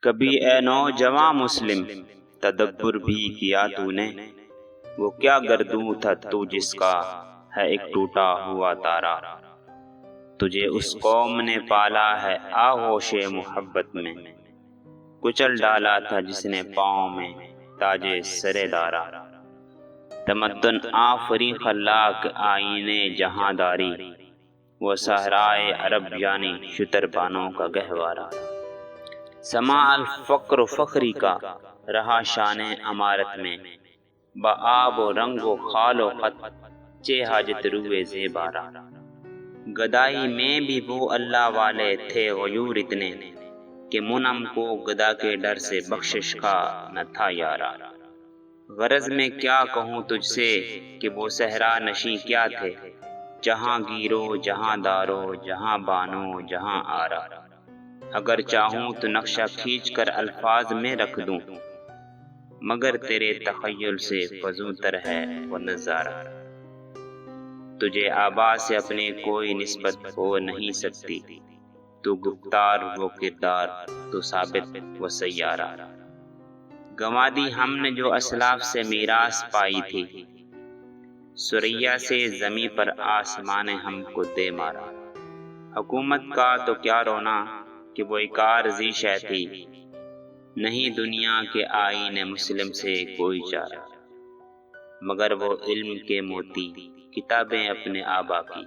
کبھی اے نوجواں مسلم تدبر بھی کیا تو نے، وہ کیا گردوں تھا تو جس کا ہے ایک ٹوٹا ہوا تارا، تجھے اس قوم نے پالا ہے آغوش محبت میں، کچل ڈالا تھا جس نے پاؤں میں تاج سر دارا، تمدن آفری خلاق آئینے جہاں داری، وہ صحرائے عرب یعنی شتر بانوں کا گہوارہ، سما الفقر فخری کا رہا شان امارت میں، بآب و رنگ و خال و خط چے حاجت روئے زیبارہ، گدائی میں بھی وہ اللہ والے تھے غیور اتنے کہ منم کو گدا کے ڈر سے بخشش کا نہ تھا یارا، غرض میں کیا کہوں تجھ سے کہ وہ صحرا نشیں کیا تھے، جہاں گیرو جہاں دارو جہاں بانو جہاں آرا، اگر چاہوں تو نقشہ کھینچ کر الفاظ میں رکھ دوں، مگر تیرے تخیل سے فزوں تر ہے وہ نظارہ، تجھے آبا سے اپنے کوئی نسبت ہو نہیں سکتی، تو گفتار وہ کردار تو ثابت وہ سیارہ، گنوا دی ہم نے جو اسلاف سے میراث پائی تھی، ثریا سے زمیں پر آسمان ہم کو دے مارا، حکومت کا تو کیا رونا کہ وہ ایک عارضی شے تھی، نہیں دنیا کے آئین مسلم سے کوئی چارہ، مگر وہ علم کے موتی کتابیں اپنے آبا کی،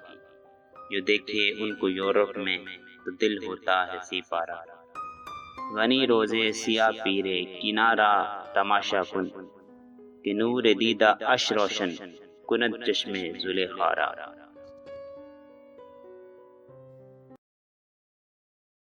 جو دیکھے ان کو یورپ میں تو دل ہوتا ہے سی پارا، غنی روزے سیاہ پیرے کنارہ تماشا کن، کہ نور دیدہ اش روشن کند چشم زلیخارا۔